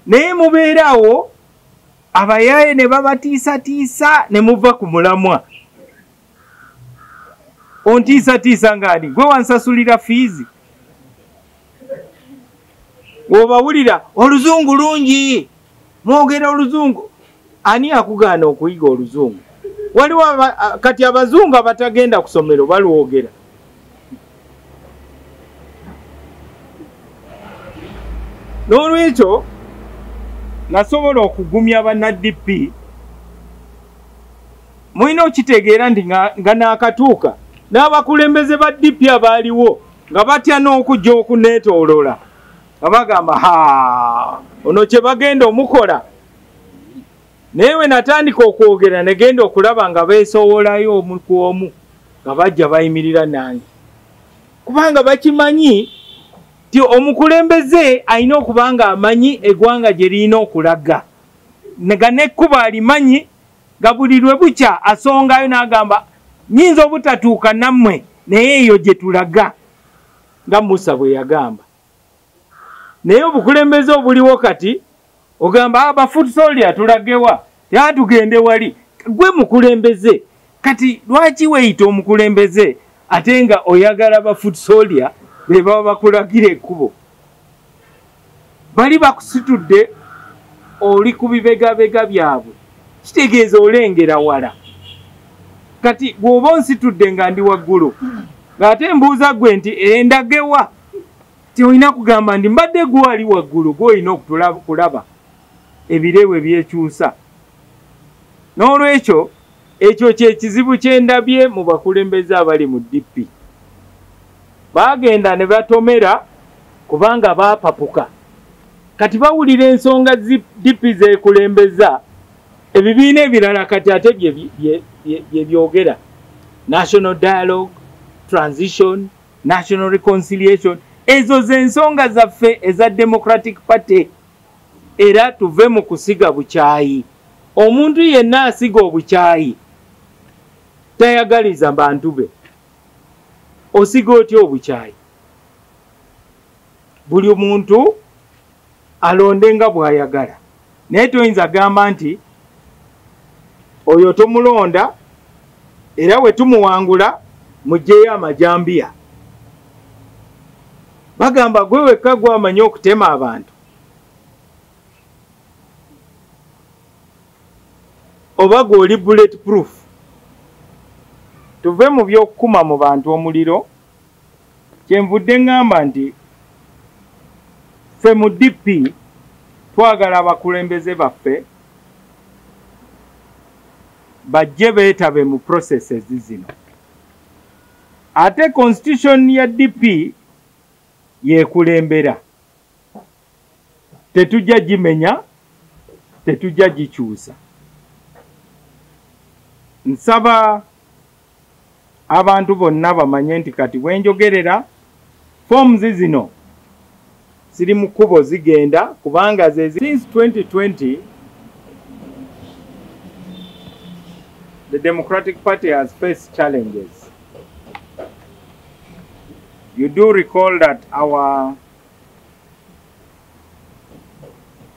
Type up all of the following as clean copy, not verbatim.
naye mubeerawo abayaye ne babatiisatiisa ne muva ku mulamwa. Ontiisatiisa ng'ani gwe wansasulira fiizi. Wobawulira oluzungu lungi, mwogera oluzungu. Ani akugaana okuyiga oluzungu? Waliwo kati abazungu abatagenda ku ssomero balwogera. N'olwekyo nasobola okugumya banna-DP. Mulina okitegeera nti nga naakatuuka n'abakulembeze ba DP abaaliwo nga batya n'okujja okuneetoolola nga bagamba ono kye bagenda omukola. Naye we natandika okwogera ne genda okulaba nga beesoowolayo omu ku omu nga bajja bayimirira nange, kubanga bakimanyi ti omukulembeze alina okuba nga amanyi eggwanga gye lirina okulaga, nga n'ekkubo alimanyi, nga buli lwe bukya asongayo n'agamba nyinza obutatuuka nammwe naye eyo gye tulaga, nga Musa bwe yagamba. Naye obukulembeze obuliwo kati ogamba abafutusolya tulagewa tugende wali. Gwe mukulembeze kati lwaki weeyita omukulembeze ate nga oyagala abafutusolya be baba bakulagira ekkubo? Bali bakusitudde oli ku bibegabega byabwe, kitegeeza olengera wala. Kati bw'oba onsitudde nga ndi waggulu ng'ate mbuuza gwe nti endagewa, tiolina kugamba ndi mbadde gwe ali waggulu, gw'olina okulaba ebirewe byekyusa. N'olwekyo ekyo kye kizibu kye ndabye mu bakulembeze abali mu DP. Baagenda ne batomera kubanga baapapuka. Kati bawulira ensonga DP zeekulembeza, ebibiina ebirala kati ate bye byogera. National dialogue, transition, national reconciliation. Ezo z'ensonga zaffe eza Democratic Party. Era tuve mu kusiga bukyayi. Omuntu yenna asiga obukyayi tayagaliza bantu be. Osiga otya obukyayi? Buli muntu alonde nga bw'ayagala. Naye toyinza gamba nti oyo tomulonda era we tumuwangula mugyeyo amajambiya. Bagamba gwe wekka gw'amanyi okutema abantu. Oba gw'oli bulletproof. Tuve mu by'okukuma mu bantu omuliro. Kyenvudde ngamba nti ffe mu DP twagala abakulembeze baffe bajje beetabe mu processes zino. Ate constitution ya DP yeekulembera. Tetujja gimenya, tetujja gikyusa. Nsaba abantu bonna bamanye nti kati bwenjogerera forms zino ziri mu kkubo zigenda kubanga since 2020 the Democratic Party has faced challenges. You do recall that our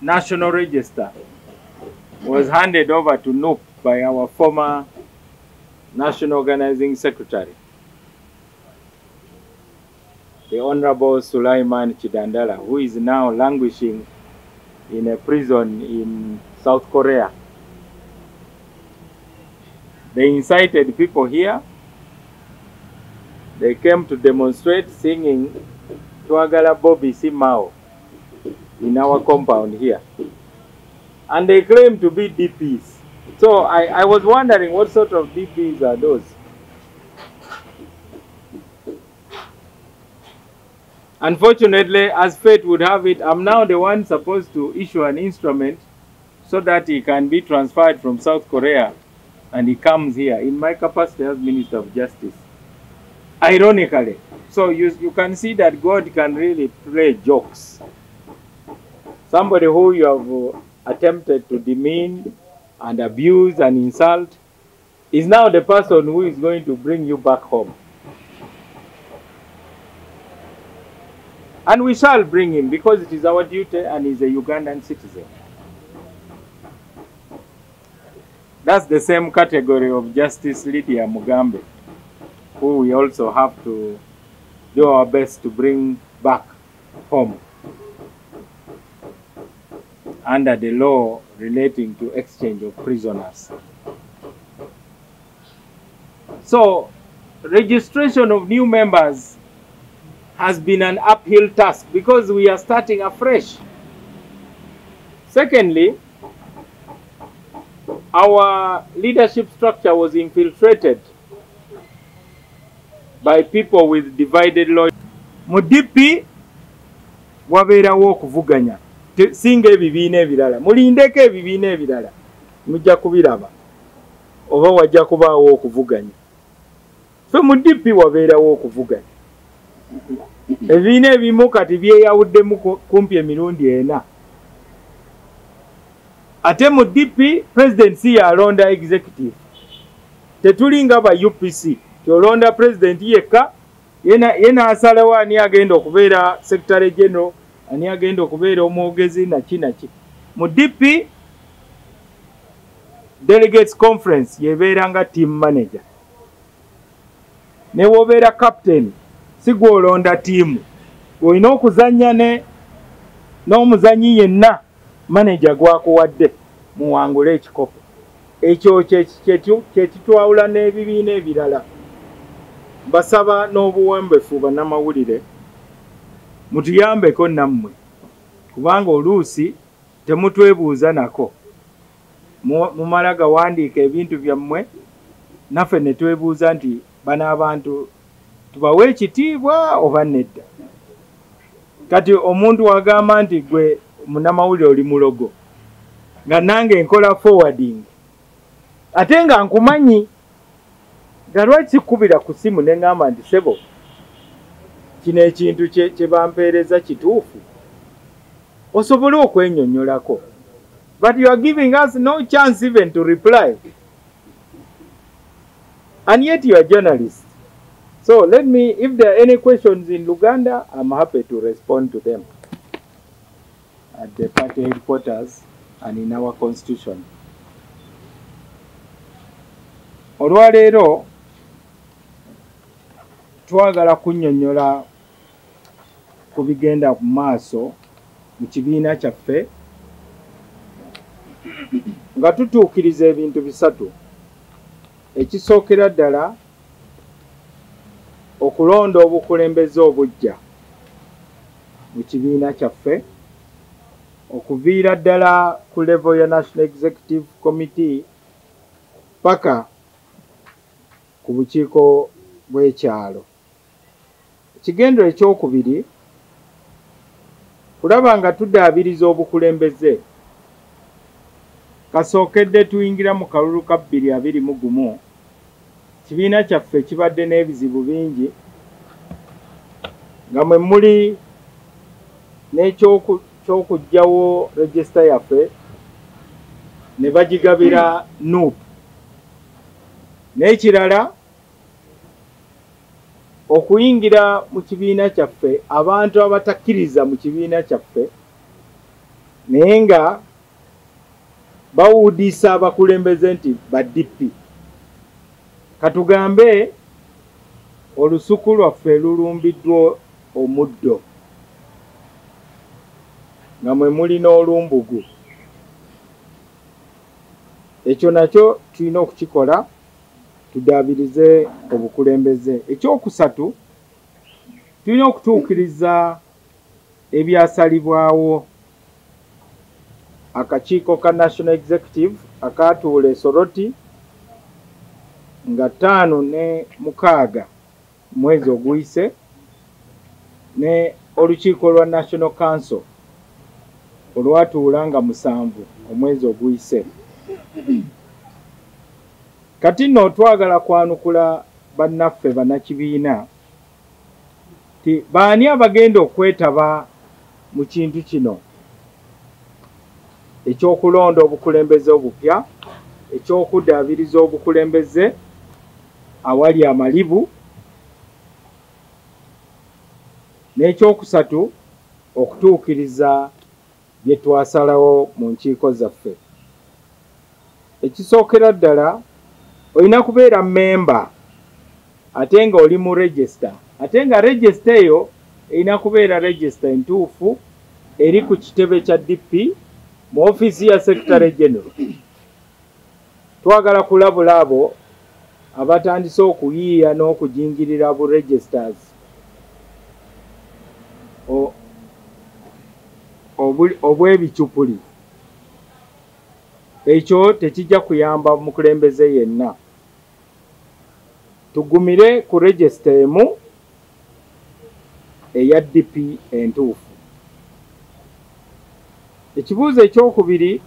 national register was handed over to NOBERT by our former National Organizing Secretary, the Honorable Sulaiman Kidandala, who is now languishing in a prison in South Korea. They incited people here. They came to demonstrate singing Twagala Bobby Simao in our compound here. And they claim to be DPs. So I was wondering what sort of DPs are those? Unfortunately, as fate would have it, I'm now the one supposed to issue an instrument so that he can be transferred from South Korea and he comes here in my capacity as Minister of Justice. Ironically. So you can see that God can really play jokes. Somebody who you have attempted to demean and abuse and insult is now the person who is going to bring you back home. And we shall bring him because it is our duty and he's a Ugandan citizen. That's the same category of Justice Lydia Mugambe, who we also have to do our best to bring back home under the law relating to exchange of prisoners. So, registration of new members has been an uphill task because we are starting afresh. Secondly, our leadership structure was infiltrated by people with divided loyalty. Mudipi wabeerawo okuvuganya singa ebibiina ebirala mulindeko ebibiina ebirala mujja kubiraba oba wajja kubaawo okuvuganya. Fe mudipi wabeerawo okuvuganya. Ebibiina ebimu kati byeyawuddemu kumpi emirundi ena. Ate mu DP presidency yalonda executive. Tetulinga ba UPC. Yolonda president yekka yena asalawo ani agenda okubeera secretary general, ani agenda okubeera omwogezi naki. Mu DP delegates conference yebeeranga team manager. Ne wobeera captain sigwe olonda team. Olina okuzannya n'omuzanyi yenna manager gwakuwadde muwangule ekikopo. Ekyo kyetitwawula n'ebibiina ebirala. Basaba n'obuwembefu bannamawulire mutuyambeko nammwe kubanga oluusi temutwebuuza nako. Mumala gawandiika ebintu byammwe naffe ne twebuuza nti bano abantu tubawe ekitiibwa oba nedda. Kati omuntu wagamba nti gwe munnamawulire oli mulogo nga nange nkola forwarding ate nga nkumanyi nga lwaki sikubira ku simu ne ngamba nti sebo kino ekintu kye bampeereza kituufu osobole okwennyonnyolako. But you are giving us no chance even to reply, and yet you are journalists. So let me, if there are any questions in Luganda, I'm happy to respond to them at the party headquarters and in our constitution. Olwaleero twagala kunnyonnyola ku bigenda ku maaso mu kibiina kyaffe nga tutuukiriza ebintu bisatu. Ekisookera ddala okulonda obukulembeze obujja mu kibiina kyaffe okuviira ddala ku level ya National Executive Committee paka ku bukiiko bw'ekyalo. Ekigendero ekyokubiri kulaba nga tuddaabiriza obukulembeze. Kasookedde tuyingira mu kalulu ka 2021 kibiina kyaffe kibadde n'ebizibu bingi nga mwe muli n'ekyokuggyawo regisita yaffe ne bagigabira NUP. N'ekirala okuyingira mu kibiina kyaffe abantu abatakkiriza mu kibiina kyaffe naye nga bawuudisa abakulembeze nti ba DP. Katugambe olusuku lwaffe lulumbiddwa omuddo nga mwe muli n'olumbugu. Ekyo nakyo tulina okukikola tuddaabirize obukulembeze. Ekyokusatu tulina okutuukiriza ebyasalibwawo. Akakiiko ka National Executive akatuula Esoroti nga 5 ne 6 mwezi oguyise ne olukiiko lwa National Council olwatuula nga 7 omwezi oguyise. Kati nno twagala kwanukula bannaffe bannakibiina ti baani abagenda okwetaba mu kintu kino ekyokulonda obukulembeze obupya, ekyokuddaabiriza obukulembeze awali amalibu, n'ekyokusatu okutuukiriza bye twasalawo mu nkiiko zaffe. Ekisookera ddala olina kubeera memba ate nga oli mu register, ate nga register eyo erina kubeera register entuufu eri ku kitebe kya DP mu ofiisi ya Secretary General. Twagala kulabula abo abatandise okuyiiya n'okujingirira bu registers obw'ebicupuli. Ekyo tekijja kuyamba mukulembeze yenna. Tugumire ku register emu eya DP entuufu. Ekibuuzo ekyokubiri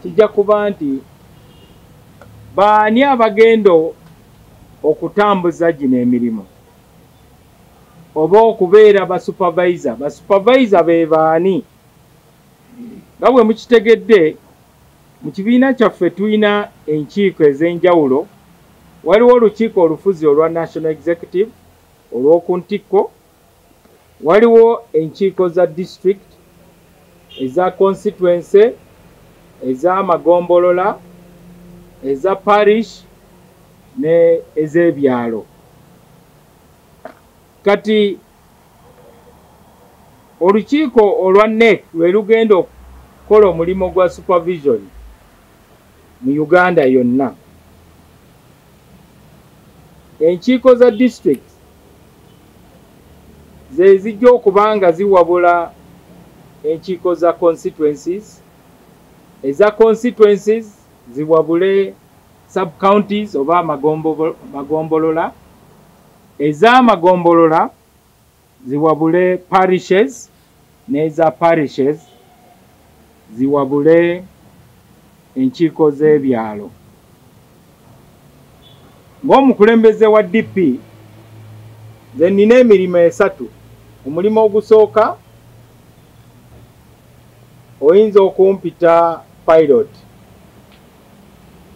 kijja kuba nti baani abagenda okutambuza gino emirimu oba okubeera basupervisor. Basupervisor be baani? Nga bwe mukitegedde mu kibiina kyaffe tulina enkiiko ez'enjawulo. Waliwo olukiiko olufuzi olwa National Executive olw'oku ntikko, waliwo enkiiko za district, eza constituency, ez'amagombolola, eza parish ne ez'ebyalo. Kati olukiiko olwa NEC lwe lugenda okukola omulimu gwa supervision mu Uganda yonna. Enkiiko za district ze zijja okuba nga ziwabula enkiiko za constituencies, eza constituencies ziwabule sub-counties oba amagombolola, ez'amagombolola ziwabule parishes, n'eza parishes ziwabule enkiiko z'ebyalo. Ng'omukulembeze wa DP nze nina emirimu esatu. Omulimu ogusooka oyinza okumpita pilot.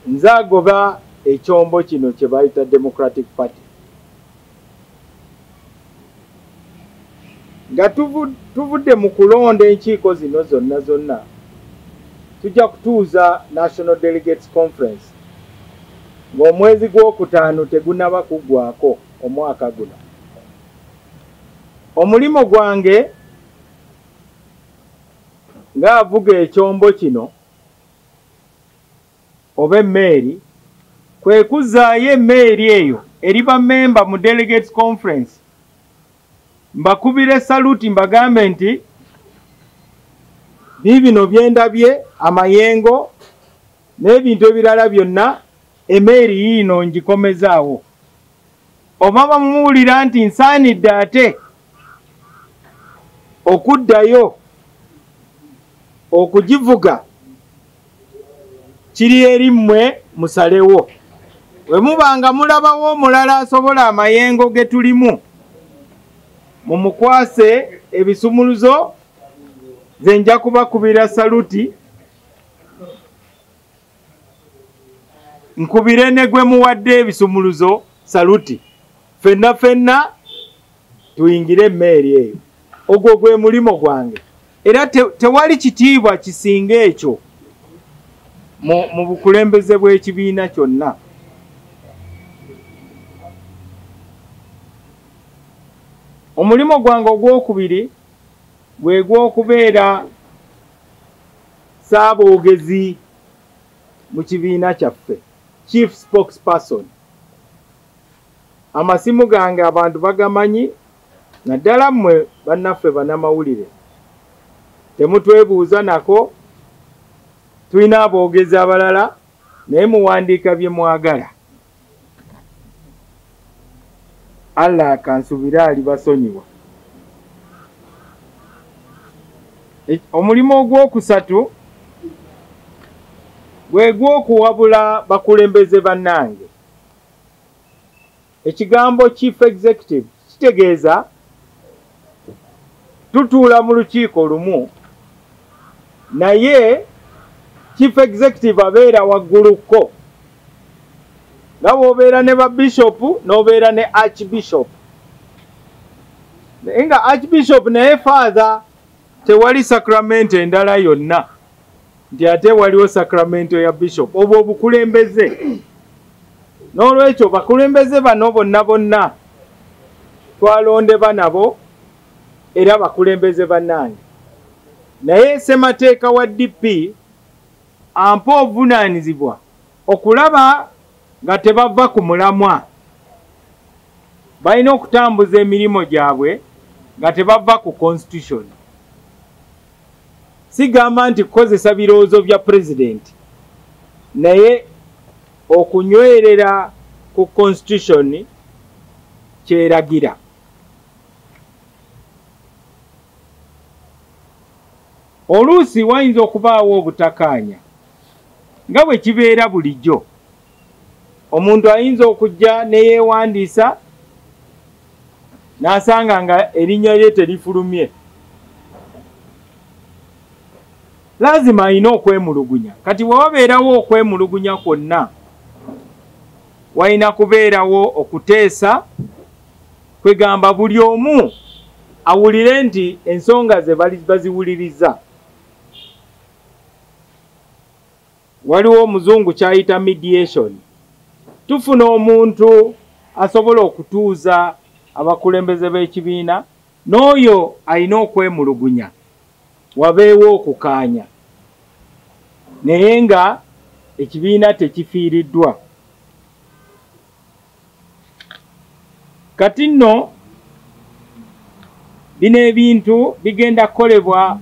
Nze agoba ekyombo kino kye bayita Democratic Party. Nga tuvudde mu kulonda enkiiko zino zonna tujja kutuuza National Delegates Conference ng'omwezi gw'okutaano tegunaba kuggwako omwaka guno. Omulimu gwange ng'avuga ekyombo kino oba emmeeri kwe kuzaayo emmeeri eyo eri bammemba mu Delegates Conference, mbakubire saluti mbagambe nti bibino byendabye amayengo n'ebintu ebirala byonna emmeeri yiino ngikomezaawo. Oba bamuwulira nti nsaanidde ate okuddayo okugivuga, kiri eri mmwe musalewo. Bwe mubanga mulabawo omulala asobola amayengo ge tulimu, mumukwase ebisumuluzo, nze nja kubakubira saluti, nkubire ne gwe muwadde ebisumuluzo saluti. Ffenna tuyingire emmeeri eyo. Ogwo gwe mulimo gwange. Era tewali kitiibwa kisinga ekyo mu bukulembeze bw'ekibiina kyonna. Omulimo gwange ogwokubiri gwe gw'okubeera ssaaboogezi mu kibiina kyaffe, chief spokesperson. Amasimu gange abantu bagamanyi, naddala mmwe bannaffe bannamawulire temutwebuuza nako. Tulina aboogezi abalala naye muwandiika bye mwagala. Allah kansubire alibasonyiwa. Omulimu ogwokusatu gwe gw'okuwabula bakulembeze bannange. Ekigambo chief executive kitegeeza tutuula mu lukiiko lumu naye chief executive abeera wagguluko. Nga bw'obeera ne ba bishop n'obeera ne archbishop. Naye nga archbishop naye father tewali sakramento endala yonna nti ate waliwo sakramento ya bishop obwo obukulembeze. N'olwekyo bakulembeze bano bonna twalondeba nabo era bakulembeze bannange. Naye ssemateeka wa DP ampa obuvunaanyizibwa okulaba nga tebava ku mulamwa. Balina okutambuza emirimu gyabwe nga tebava ku constitution. Sigamba nti kukozesa birowoozo bya pulezidenti, naye okunywerera ku constitution kyeragira. Oluusi wayinza okubaawo obutakkaanya nga bwe kibeera bulijjo. Omuntu ayinza okujja ne yeewandiisa n'asanga nga erinnya lye terifulumye. Lazima alina okwemulugunya. Kati bwe wabeerawo okwemulugunya kwonna, walina kubeerawo okuteesa kwegamba buli omu awulire nti ensonga ze baziwuliriza. Waliwo omuzungu kyayita mediation. Tufuna omuntu asobola okutuuza abakulembeze b'ekibiina n'oyo alina okwemulugunya, wabeewo okukaanya naye nga ekibiina tekifiiriddwa. Kati nno bino ebintu bigenda kukolebwa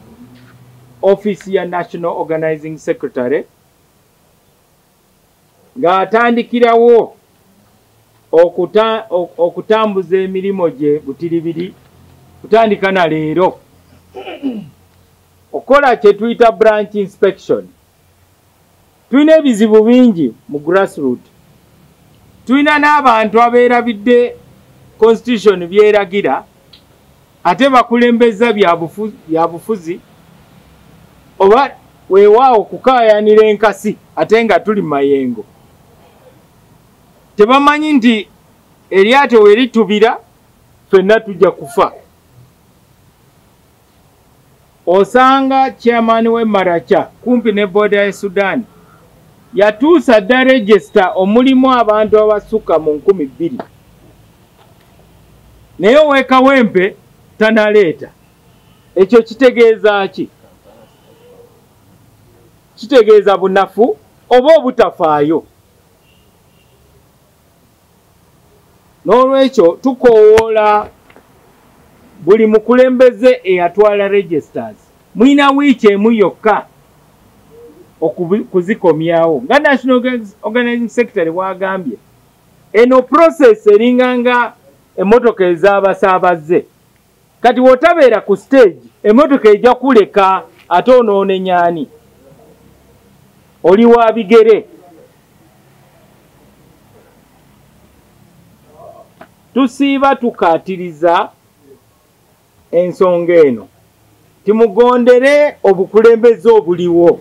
office ya National Organizing Secretary ng'atandikirawo okutambuza emirimu gye butiribiri kutandika na leero. Okola kye tuyita branch inspection. Tulina ebizibu bingi mu grassroot. Tulina n'abantu abeerabidde constitution byeragira ate bakulembeza bya bufuzi oba weewaawo kukaayanira enkasi ate nga tuli mayengo. Tebamanyi nti eryato we litubira ffenna tujja kufa. Osanga chairman we Maracha kumpi ne border ya Sudan yatuusa dda register omulimu abantu abasukka mu 2,000 naye ow'ekawempe tanaleeta. Ekyo kitegeeza ki? Kitegeeza bunafu oba obutafaayo. N'olwekyo tukoowoola buli mukulembeze eyatwala registers mulina wiiki emu yokka okuzikomyawo. Nga National Organizing Secretary bw'agambye, eno process eringa nga emmotoka ez'abasaabaze. Kati wotabeera ku stage emmotoka ejja kuleka ate onoone nyaani? Oli wa bigere. Tusiiba tukaatiriza ensonga eno. Timugondere obukulembeze obuliwo.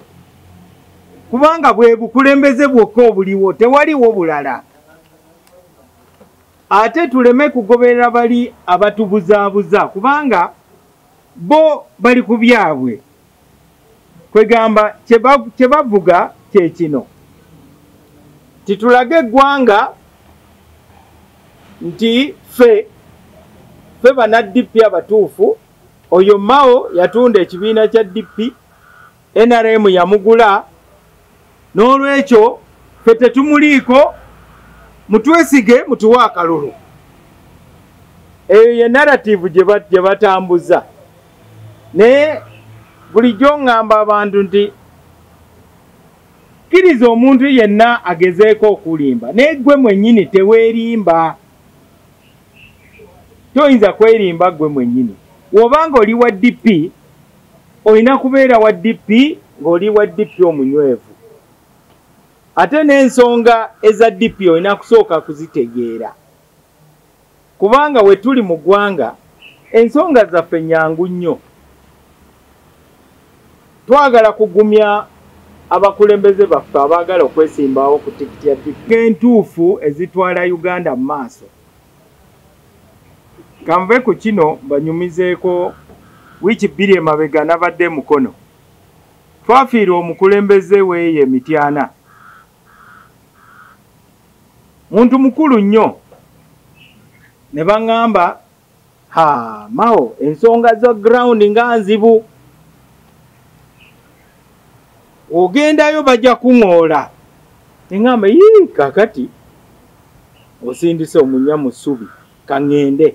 Kubanga bwe bukulembeze bwokka obuliwo tewaliwo bulala. Ate tuleme kugoberera bali abatubuzaabuza kubanga bo bali ku byabwe. Kwegamba kye bavuga kye kino. Titulage eggwanga nti ffe bana DP abatuufu. Oyo Mao yatunda ekibiina kya DP, NRM yamugula, n'olwekyo ffe tetumuliiko, mutwesige mutuwa akalulu. Eyo ye narrative gye batambuza. Naye bulijjo ngamba abantu nti kkiriza omuntu yenna agezeeko okulimba, naye gwe mwennyini teweerimba. Toyinza kwerimba gwe mwennyini. Wobanga oli wa DP, olina kubeera wa DP ng'oli wa DP omunywevu. Ate n'ensonga eza DP olina kusooka kuzitegeera. Kubanga we tuli mu ggwanga, ensonga zaffe nnyangu nnyo. Twagala kugumya abakulembeze baffe abaagala okwesimbawo ku tikiti ya DP entuufu ezitwala Uganda mu maaso. Kanve ku kino banyumizeeko wiki 2 emabega nabadde Mukono twafiira omukulembeze w'eyo Mityana muntu mukulu nnyo ne baŋŋamba Mao ensonga za ground nga nzibu ogendayo bajja kuŋoola eŋŋamba kakati osindise omunya mu ssubi kaŋŋende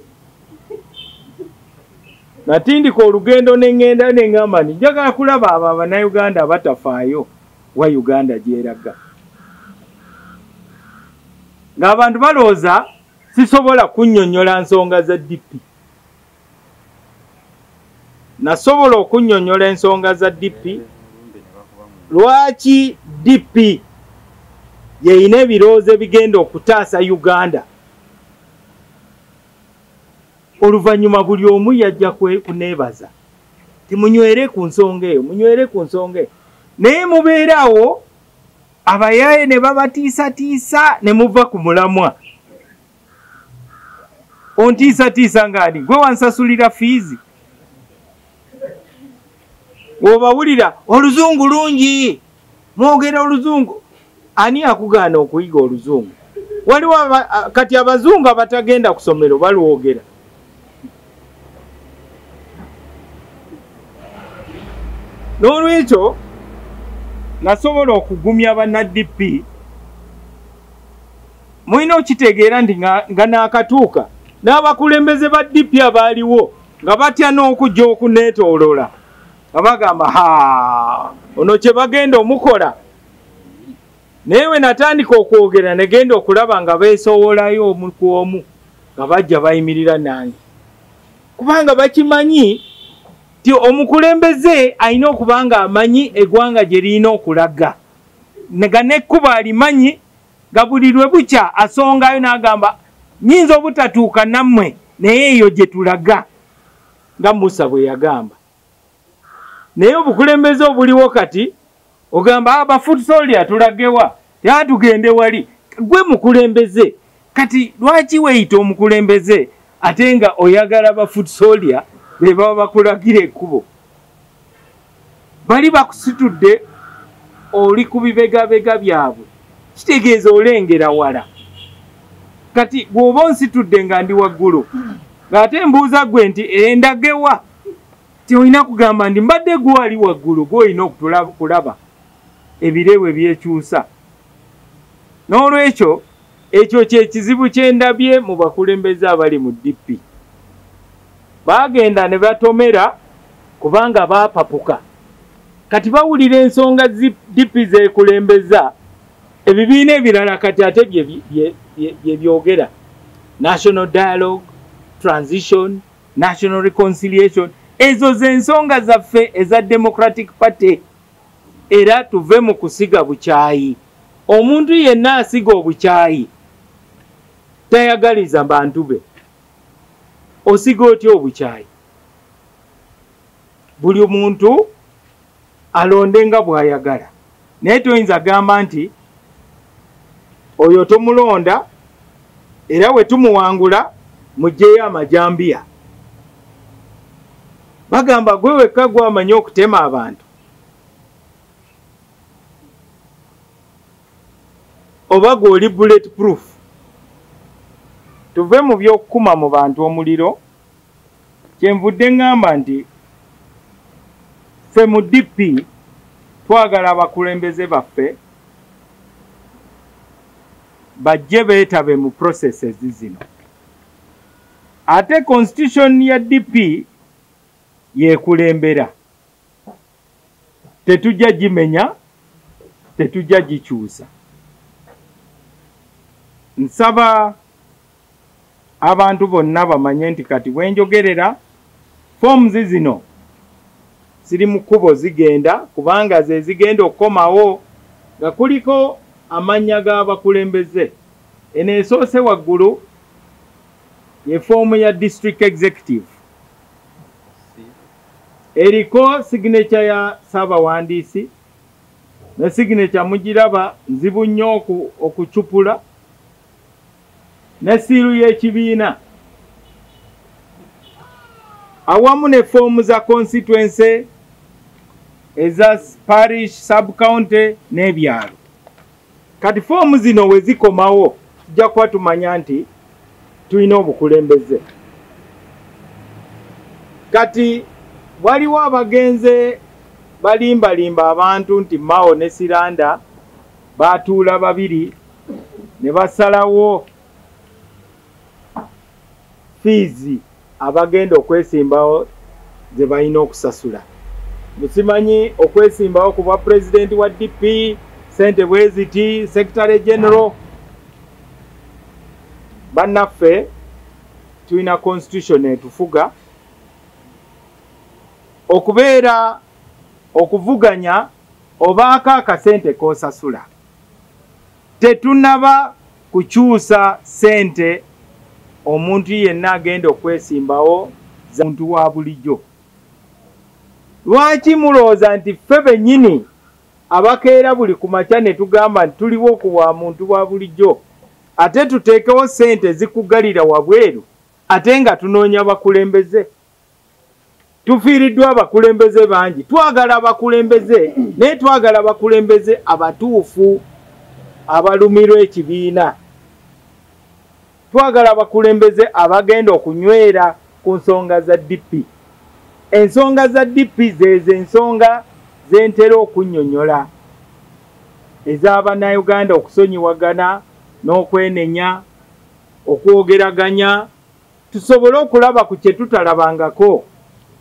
natindika olugendo neŋŋenda neŋŋamba nti njagala kulaba abo Abannayuganda abatafaayo wa Uganda gyeraga ng'abantu balowooza sisobola kunnyonnyola nsonga za DP. Nasobola okunnyonnyola ensonga za DP lwaki DP yeyina ebirowoozo ebigenda okutaasa Uganda. Oluvannyuma buli omu yajja kuneebaza timunywere ku nsonga eyo, munywere ku nsonga eyo, naye mubeerawo abayaaye ne babatiisatiisa ne muva ku mulamwa. Ontiisatiisa ng'ani gwe wansasulira fiizi w'obawulira oluzungu lungi mwogera oluzungu. Ani akugaana okuyiga oluzungu? Waliwo kati abazungu abatagenda ku ssomero balwogera. N'olwekyo nasobola okugumya banna DP mulina okitegeera nti nga naakatuuka n'abakulembeze ba DP abaaliwo nga batya n'okujja okuneetoolola nga bagamba ono kye bagenda omukola. Naye we natandika okwogera ne genda okulaba nga beesowolayo omu ku omu nga bajja bayimirira nange, kubanga bakimanyi ti omukulembeze alina okuba nga amanyi eggwanga gye lirina okulaga, nga n'ekkuba alimanyi, nga buli lwe bukya asongayo n'agamba nyinza obutatuuka nammwe naye eyo gye tulaga, nga Musa bwe yagamba. Naye obukulembeze obuliwo kati ogamba abafutusolya tulagewa tugende wali. Gwe mukulembeze kati lwaki weeyita omukulembeze ate nga oyagala bafutusolya be baba bakulagira ekkubo? Bali bakusitudde oli ku bibegabega byabwe, kitegeeza olengera wala. Kati bw'oba onsitudde nga ndi waggulu ng'ate mbuuza gwe nti endagewa tiolina kugamba ndi mbadde gwe ali waggulu, gwe olina okukulaba ebire bwe byekyusa. N'olwekyo ekyo kye kizibu kye ndabye mu bakulembeze abali mu DP. Baagenda ne batomera kubanga baapapuka. Kati bawulira ensonga DP zeekulembeza, ebibiina ebirala kati ate bye byogera. National Dialogue, Transition, National Reconciliation, ezo z'ensonga zaffe eza Democratic Party. Era tuve mu kusiga bukyayi. Omuntu yenna asiga obukyayi tayagaliza bantu be. Osiga otya obukyayi? Buli muntu alonde nga bw'ayagala. Naye toyinza gamba nti oyo tomulonda era we tumuwangula mugyeyo amajambiya. Bagamba gwe wekka gw'amanyi okutema abantu. Oba gw'oli bulletproof. Tuve mu by'okukuma mu bantu omuliro. Kyenvudde ngamba nti ffe mu DP twagala abakulembeze baffe bajje beetabe mu processes zino. Ate constitution ya DP yeekulembera. Tetujja gimenya, tetujja gikyusa. Nsaba abantu bonna bamanye nti kati wenjogerera forms zino siri mu kkubo zigenda, kubanga ze zigenda okukomawo nga kuliko amannya g'abakulembeze. Eno esoose waggulu ye foomu ya district executive. Eriko signature ya Ssaabawandiisi ne signature mugiraba nzibu nnyo okucupula, ne siiru y'ekibiina awamu ne foomu za constituency eza parish sub county n'ebyalo. Kati foomu zino we zikomawo tujja kuba tumanya nti tulina obukulembeze. Kati waliwo abagenze balimbalimba abantu nti Mao ne Siranda batuula babiri ne basalawo fees abagenda okwesimbawo ze balina okusasula. Musimanyi okwesimbawo ku bwa president wa DP, sente bweziti, secretary general. Bannaffe tulina constitution etufuga okubeera okuvuganya obaako akasente kosasula. Tetunaba kukyusa sente omuntu yenna agenda okwesimbawo za muntu wa bulijjo. Lwaki mulooza nti ffe bennyini abakeera buli ku makya ne tugamba nti tuliwo okuwa muntu wa bulijjo ate tuteekewo sente zikugalira wabweru ate nga tunoonya bakulembeze? Tufiiriddwa abakulembeze bangi. Twagala abakulembeze naye twagala abakulembeze abatuufu abalumirwa ekibiina. Twagala abakulembeze abagenda okunywera ku nsonga za DP. Ensonga za DP zezo ensonga zentera okunnyonnyola ez'Abannayuganda okusonyiwagana n'okwenenya okwogeraganya tusobole okulaba ku kye tutalabangako.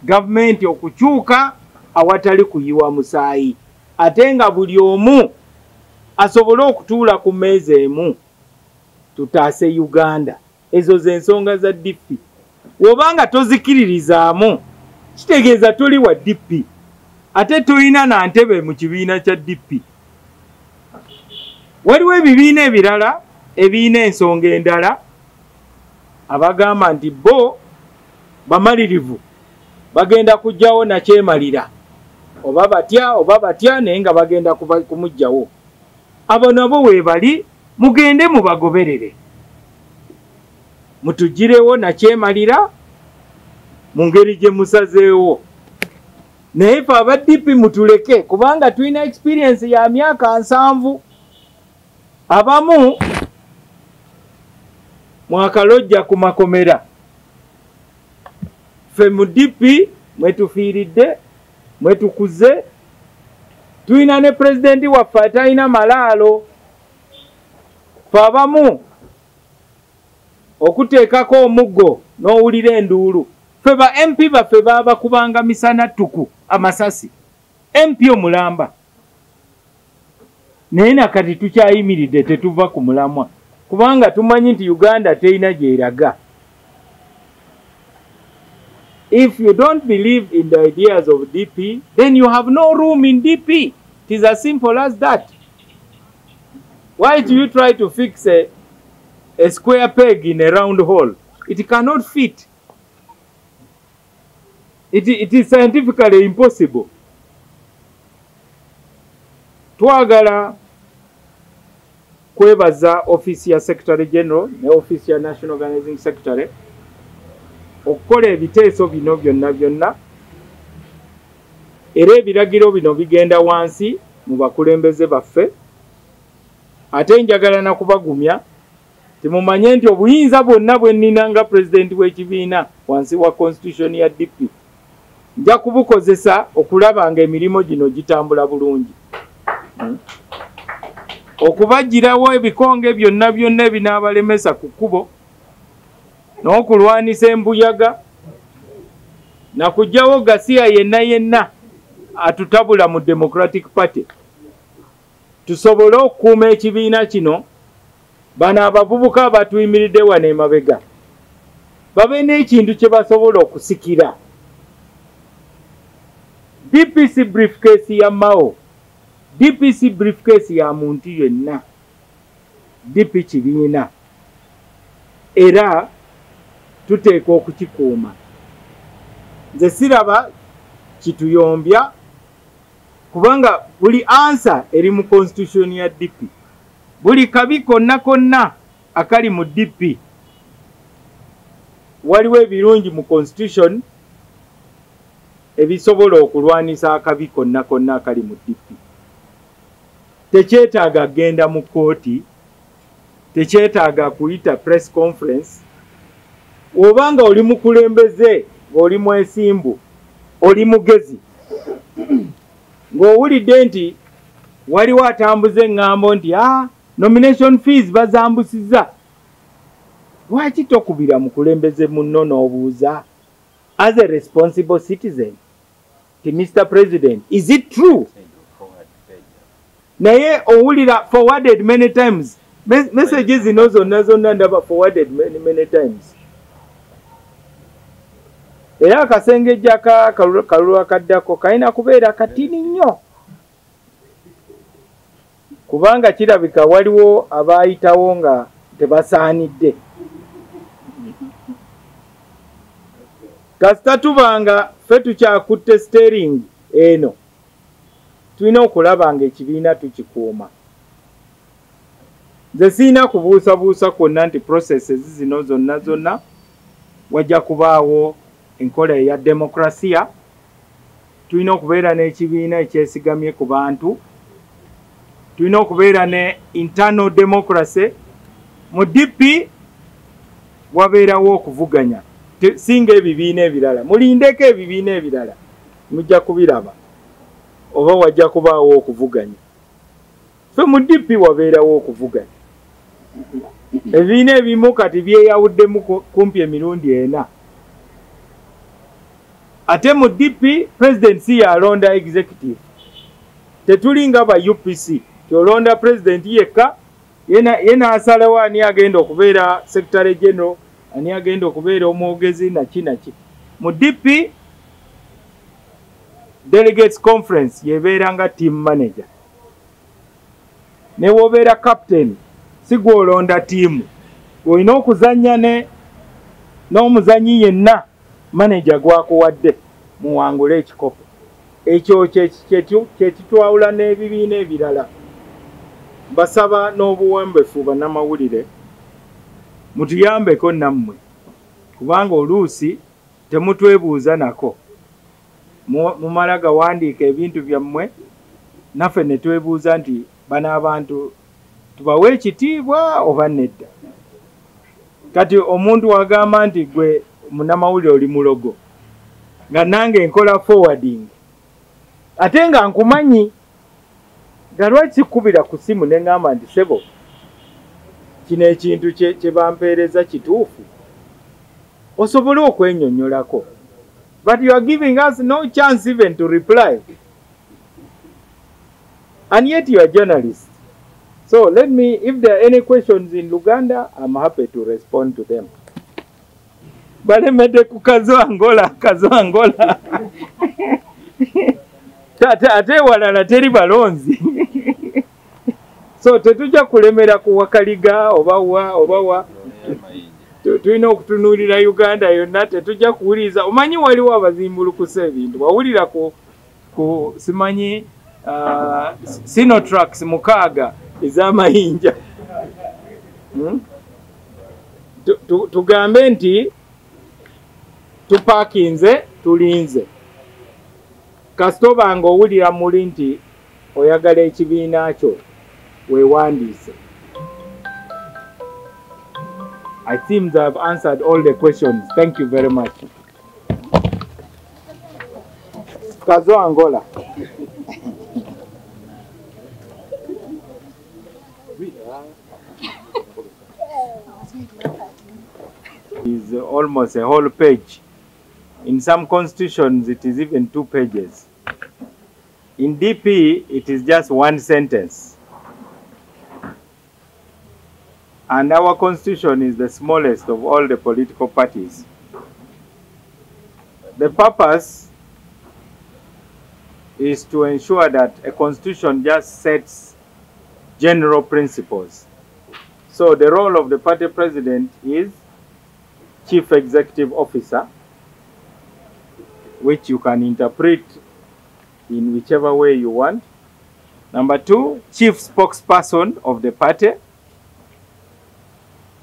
Gavumenti okukyuka awatali kuyiwa musaayi ate nga buli omu asobole okutuula ku mmeeza emu tutaase Uganda. Ezo z'ensonga za DP. Wobanga tozikiririzaamu kitegeeza tuli wa DP ate tulina na ntebe mu kibiina kya DP. Waliwo ebibiina ebirala ebiina ensonga endala abagamba nti bo bamalirivu bagenda kujjawo nakyemalira oba batya naye nga bagenda kumujjawo. Abo nabo weebali mugende mubagoberere mutugirewo nakyemalira mu ngeri gye musazeewo. Naye fe aba DP mutuleke kubanga tulina experience ya myaka 7. Abamu mwakalojja ku makomera. Fe mu DP mwetufiiridde mwetukuze. Tulina ne presidenti waffe atalina malaalo. Fe abamu okuteekako omuggo n'owulira enduulu. Fe ba MP baffe baba kubanga misana ttuku amasasi. MP omulamba. Naye nakati tukyayimiridde tetuva ku mulamwa kubanga tumanyi nti Uganda terina gyeraga. If you don't believe in the ideas of DP, then you have no room in DP. It is as simple as that. Why do you try to fix a square peg in a round hole? It cannot fit. It is scientifically impossible. Twagala kwebaza office ya Secretary General ne office ya National Organizing Secretary okukola ebiteeso bino byonna era ebiragiro bino bigenda wansi mu bakulembeze baffe. Ate njagala na kubagumya timumanye nti obuyinza bwonna bwe nnina nga president w'ekibiina wansi wa constitution ya DP nja kubukozesa okulaba nga emirimu gino gitambula bulungi. Okubagirawo ebikonge byonna ebinaabalemesa ku kkubo n'okulwanisa embuyaga na kujjawo gasiya yenna atutabula mu Democratic Party. Tusobole okukuuma ekibiina kino bano abavubuka abatuyimiridde wano emabega babe n'ekintu kye basobola okusikira. DPC briefcase ya Mao, DPC briefcase ya muntu yenna, DP kibiina era tuteeka okukikuuma. Nze siraba kituyombya kubanga buli answer eri mu constitution ya DP. Buli kabi konna akali mu DP waliwo ebirungi mu constitution ebisobola okulwanisa akabi konna konna akali mu DP. Tekyetaaga genda mu kooti, tekyetaaga kuyita press conference. Obanga oli mukulembeze, oli mwesimbu, oli mugezi, ng'owulidde nti waliwo atambuza eŋŋambo nti nomination fees bazambusizza, lwaki tokubira mukulembeze munno n'obuuza as a responsible citizen ti Mr. President, is it true? Naye owulira forwarded many times, messages zino zonna ndaba forwarded many times. Era akasengejja kalulu akaddako kalina kubeera katini nnyo, kubanga kirabika waliwo abaayitawo nga tebasaanidde. Kasita tubanga ffe tukyakutte steering eno, tulina okulaba nga ekibiina tukikuuma. Nze siina kubuusabuusa kwonna nti processes zino zonna wajja kubaawo enkola eya demokrasiya. Tulina okubeera n'ekibiina ekyesigamye ku bantu, tulina okubeera ne internal democracy. Mu DP wabeerawo okuvuganya, singa ebibiina ebirala. Mulindeko ebibiina ebirala mujja kubiraba, oba wajja kubaawo okuvuganya. Ffe mu DP wabeerawo okuvuganya. Ebibiina ebimu kati byeyawuddemu kumpi emirundi 4. Ate mu DP president si yalonda executive. Tetulinga ba UPC kyolonda president yekka, yena asalawo ani agenda okubeera secretary general, ani agenda okubeera omwogezi naki. Mu DP delegates conference yebeeranga team manager. Ne wobeera captain si gwolonda tiimu, olina okuzannya n'omuzanyi yenna manager gwakuwadde muwangule ekikopo. Ekyo kyekitwawula n'ebibiina ebirala. Basaba n'obuwembefu bannamawulire mutuyambeko nammwe, kubanga oluusi temutwebuuza nako. Mumala gawandiika ebintu byammwe, naffe ne twebuuza nti bano abantu tubawe ekitiibwa oba nedda. Kati omuntu wagamba nti gwe munnamawulire oli mulogo, nga nange nkola forwarding, ate nga nkumanyi, nga lwaki sikubira ku simu ne ngamba nti sebo kino ekintu kye bampeereza kituufu, osobole okwennyonnyolako. But you are giving us no chance even to reply. And yet you are journalists. So let me, if there are any questions in Luganda, I'm happy to respond to them. Balemede ku kazo Angola. Ate walala teri balonzi. So tetujja kulemera ku wakaliga obawa. Tulina okutunuulira Uganda yonna, tetujja kuwuliriza. Omanyi waliwo abazimbulukusa ebintu. Wawulira ku simanyi Sinotrax 6 ez'amayinja. Tugambe nti tupakinze tulinze. Kasita obanga owulira muli nti oyagala ekibiina kyo weewandiise. I think I've answered all the questions. Thank you very much. Kazo Angola. Is almost a whole page. In some constitutions, it is even 2 pages. In DP, it is just 1 sentence. And our constitution is the smallest of all the political parties. The purpose is to ensure that a constitution just sets general principles. So the role of the party president is chief executive officer, which you can interpret in whichever way you want. Number 2, chief spokesperson of the party.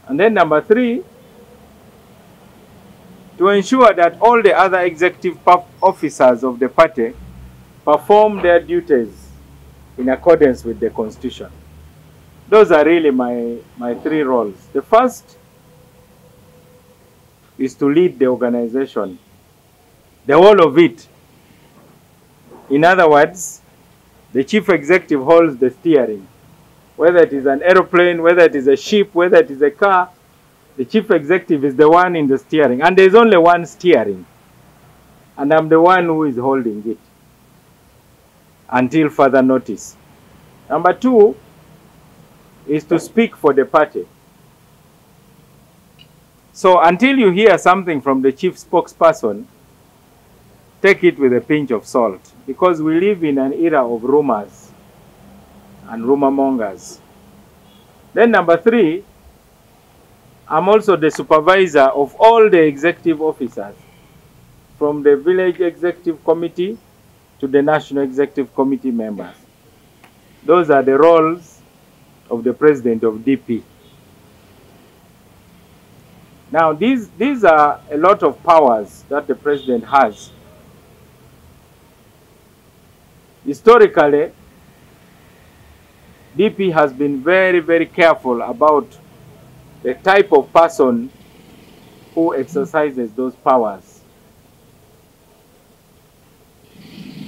And then number 3, to ensure that all the other executive officers of the party perform their duties in accordance with the Constitution. Those are really my three roles. The first is to lead the organization, the whole of it. In other words, the chief executive holds the steering. Whether it is an aeroplane, whether it is a ship, whether it is a car, the chief executive is the one in the steering. And there is only one steering. And I'm the one who is holding it until further notice. Number two is to speak for the party. So until you hear something from the chief spokesperson, take it with a pinch of salt, because we live in an era of rumors and rumor mongers. Then number three, I'm also the supervisor of all the executive officers, from the village executive committee to the national executive committee members. Those are the roles of the president of DP. Now, these are a lot of powers that the president has. Historically, DP has been very, very careful about the type of person who exercises those powers.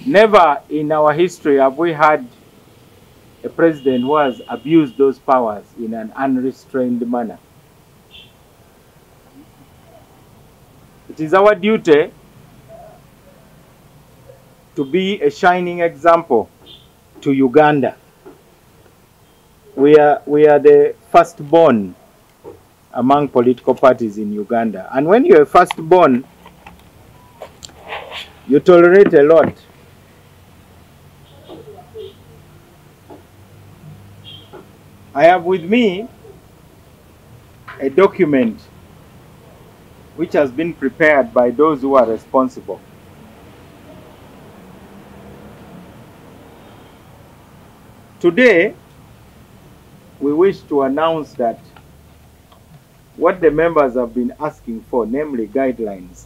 Never in our history have we had a president who has abused those powers in an unrestrained manner. It is our duty to be a shining example to Uganda. We are the firstborn among political parties in Uganda. And when you're a firstborn, you tolerate a lot. I have with me a document which has been prepared by those who are responsible. Today, we wish to announce that what the members have been asking for, namely guidelines.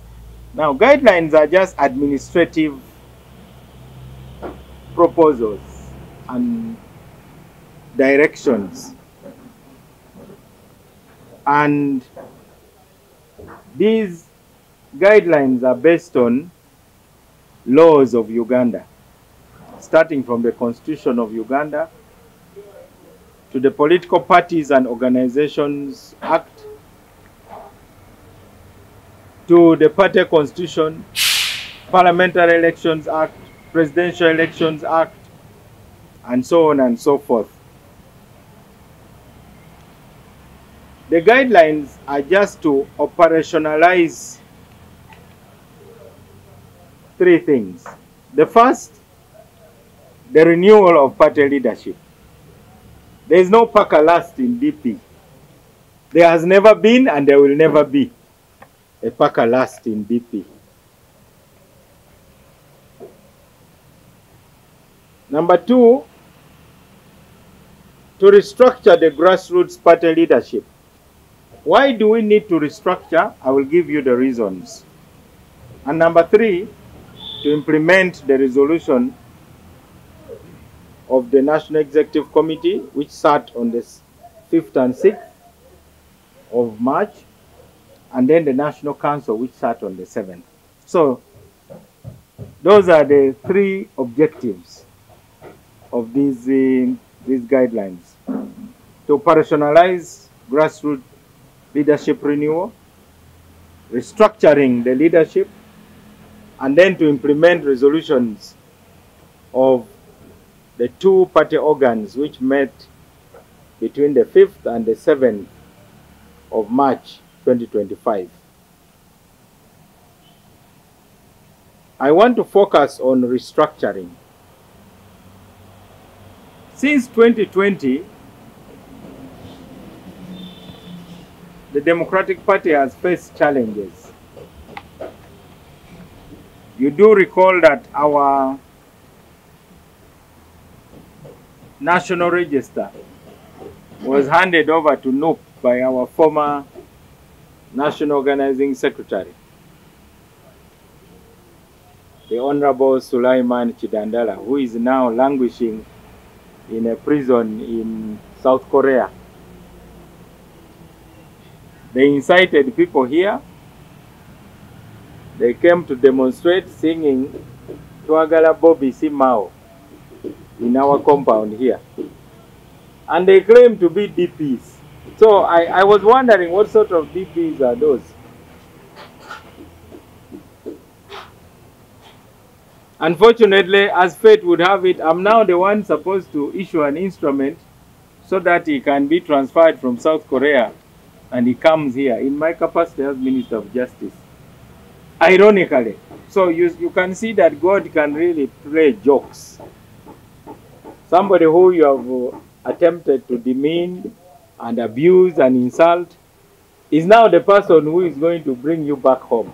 Now, guidelines are just administrative proposals and directions. And these guidelines are based on laws of Uganda, starting from the Constitution of Uganda to the Political Parties and Organizations Act, to the Party Constitution, Parliamentary Elections Act, Presidential Elections Act, and so on and so forth. The guidelines are just to operationalize three things. The first, the renewal of party leadership. There is no Paka last in DP. There has never been and there will never be a Paka last in DP. Number two, to restructure the grassroots party leadership. Why do we need to restructure? I will give you the reasons. And number three, to implement the resolution of the National Executive Committee, which sat on the 5th and 6th of March, and then the National Council, which sat on the 7th. So, those are the three objectives of these guidelines. To operationalize grassroots leadership renewal, restructuring the leadership, and then to implement resolutions of the two party organs which met between the 5th and the 7th of March 2025. I want to focus on restructuring. Since 2020, the Democratic Party has faced challenges. You do recall that our National Register was handed over to NOOP by our former National Organizing Secretary. the Honorable Sulaiman Kidandala, who is now languishing in a prison in South Korea. They incited people here. They came to demonstrate singing Twagala Bobby Simao in our compound here. And they claim to be DPs. So I was wondering what sort of DPs are those? Unfortunately, as fate would have it, I'm now the one supposed to issue an instrument so that he can be transferred from South Korea and he comes here in my capacity as Minister of Justice. Ironically. So you can see that God can really play jokes. Somebody who you have attempted to demean and abuse and insult is now the person who is going to bring you back home.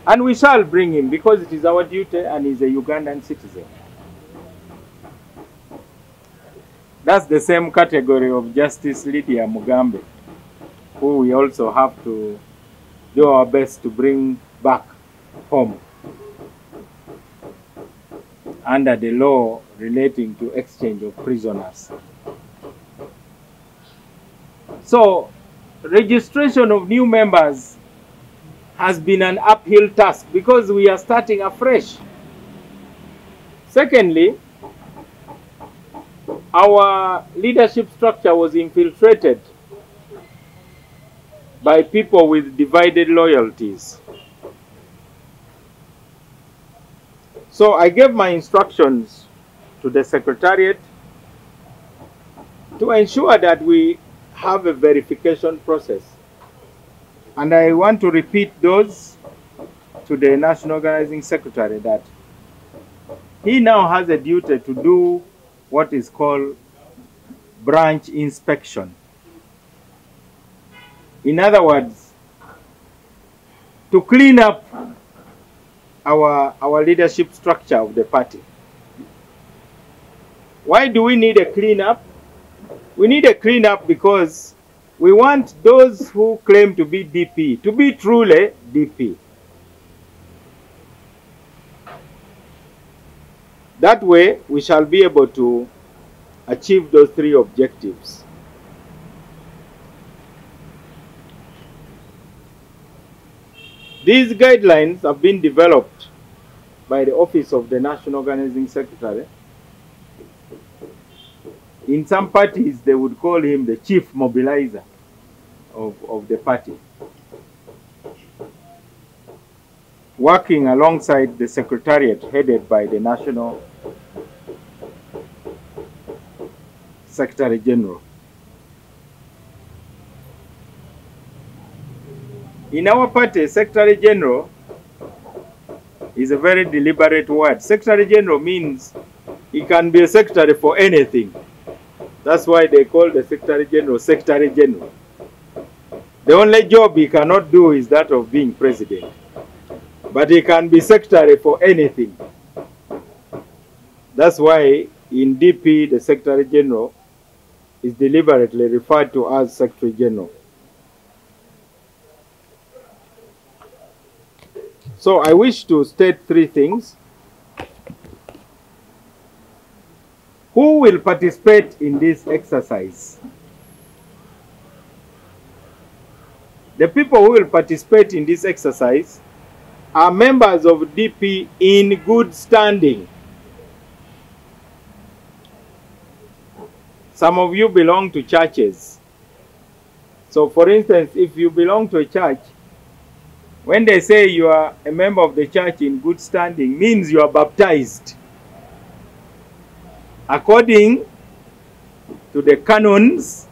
And we shall bring him because it is our duty and he's a Ugandan citizen. That's the same category of Justice Lydia Mugambe, who we also have to do our best to bring back home under the law relating to exchange of prisoners. So, registration of new members has been an uphill task because we are starting afresh. Secondly, our leadership structure was infiltrated by people with divided loyalties. So I gave my instructions to the Secretariat to ensure that we have a verification process. And I want to repeat those to the National Organizing Secretary that he now has a duty to do what is called branch inspection. In other words, to clean up our leadership structure of the party. Why do we need a cleanup? We need a cleanup because we want those who claim to be DP to be truly DP. That way, we shall be able to achieve those three objectives. These guidelines have been developed by the Office of the National Organizing Secretary. In some parties, they would call him the chief mobilizer of the party, working alongside the Secretariat headed by the National Secretary General. In our party, Secretary General is a very deliberate word. Secretary General means he can be a secretary for anything. That's why they call the Secretary General Secretary General. The only job he cannot do is that of being president. But he can be secretary for anything. That's why in DP, the Secretary General is deliberately referred to as Secretary General. So I wish to state three things. Who will participate in this exercise? The people who will participate in this exercise are members of DP in good standing. Some of you belong to churches. So for instance, if you belong to a church, when they say you are a member of the church in good standing, means you are baptized according to the canons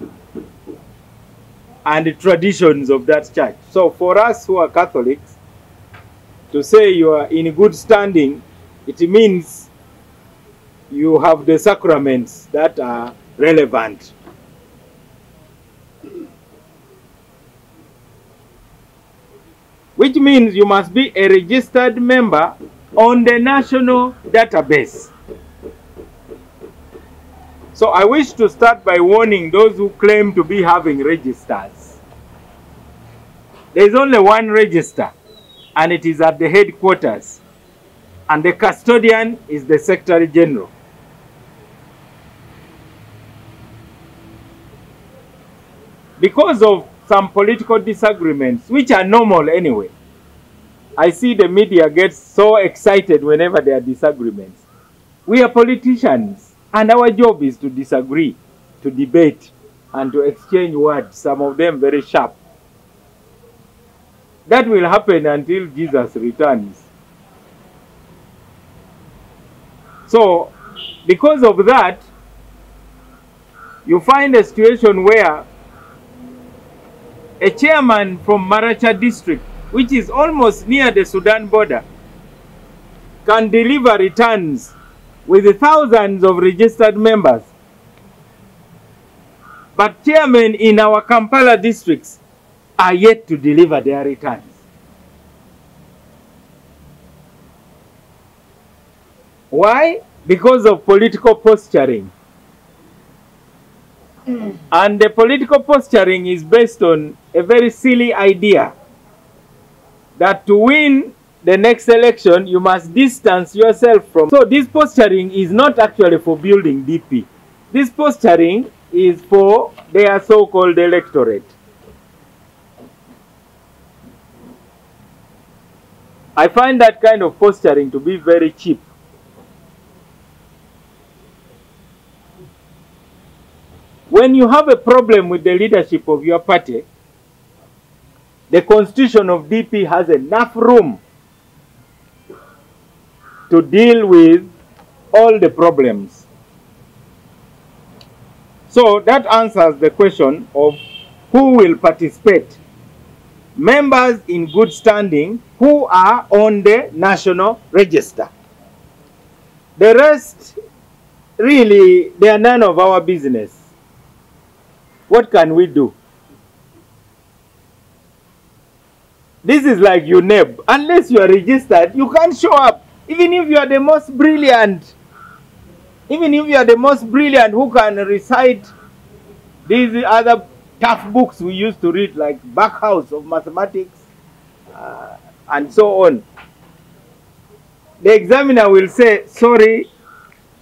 and the traditions of that church. So for us who are Catholics, to say you are in good standing, it means you have the sacraments that are relevant. Which means you must be a registered member on the national database. So I wish to start by warning those who claim to be having registers. There is only one register. and it is at the headquarters, and the custodian is the Secretary General. Because of some political disagreements, which are normal anyway, I see the media gets so excited whenever there are disagreements. We are politicians, and our job is to disagree, to debate, and to exchange words, some of them very sharp. That will happen until Jesus returns. So, because of that, you find a situation where a chairman from Maracha district, which is almost near the Sudan border, can deliver returns with thousands of registered members. But chairmen in our Kampala districts are yet to deliver their returns. Why? Because of political posturing. And the political posturing is based on a very silly idea that to win the next election, you must distance yourself from. So this posturing is not actually for building DP. This posturing is for their so-called electorate. I find that kind of posturing to be very cheap. When you have a problem with the leadership of your party, the constitution of DP has enough room to deal with all the problems. So that answers the question of who will participate. Members in good standing who are on the national register. The rest, really, they are none of our business. What can we do? This is like UNEB. Unless you are registered, you can't show up. Even if you are the most brilliant, even if you are the most brilliant who can recite these other tough books we used to read, like Backhouse of Mathematics, and so on. The examiner will say, sorry,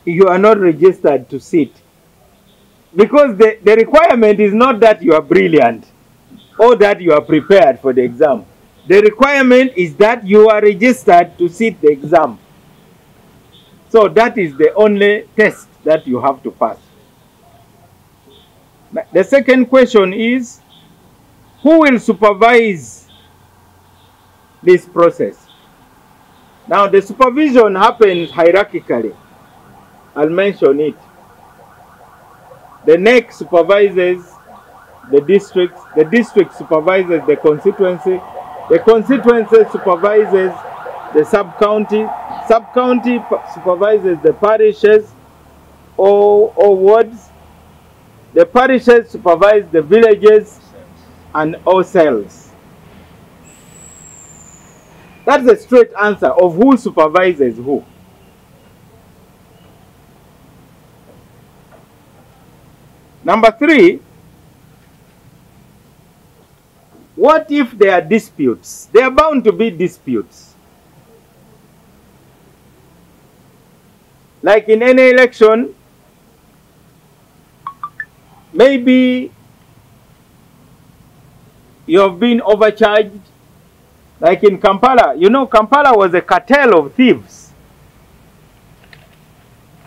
you are not registered to sit. Because the requirement is not that you are brilliant or that you are prepared for the exam. The requirement is that you are registered to sit the exam. So that is the only test that you have to pass. The second question is, who will supervise this process? Now the supervision happens hierarchically. I'll mention it. The NEC supervises the district supervises the constituency supervises the sub-county supervises the parishes or wards, the parishes supervise the villages and all cells. That's the straight answer of who supervises who. Number 3, what if there are disputes? There are bound to be disputes. Like in any election, maybe you have been overcharged. Like in Kampala, you know, Kampala was a cartel of thieves.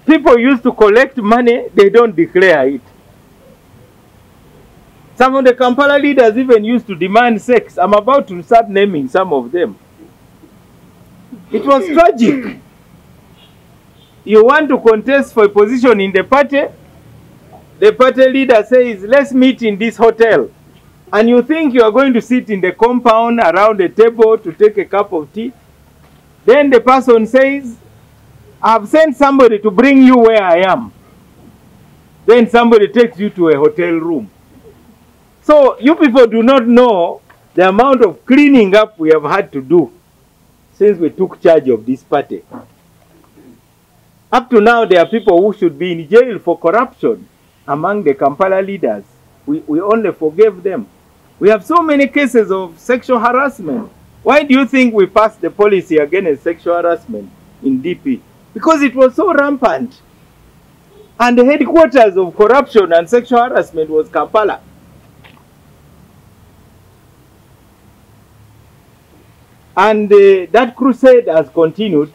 People used to collect money, they don't declare it. Some of the Kampala leaders even used to demand sex. I'm about to start naming some of them. It was tragic. You want to contest for a position in the party leader says, let's meet in this hotel. And you think you are going to sit in the compound around a table to take a cup of tea. Then the person says, I've sent somebody to bring you where I am. Then somebody takes you to a hotel room. So you people do not know the amount of cleaning up we have had to do since we took charge of this party. Up to now, there are people who should be in jail for corruption among the Kampala leaders. We only forgave them. We have so many cases of sexual harassment Why do you think we passed the policy against sexual harassment in DP? Because it was so rampant. And the headquarters of corruption and sexual harassment was Kampala. And that crusade has continued.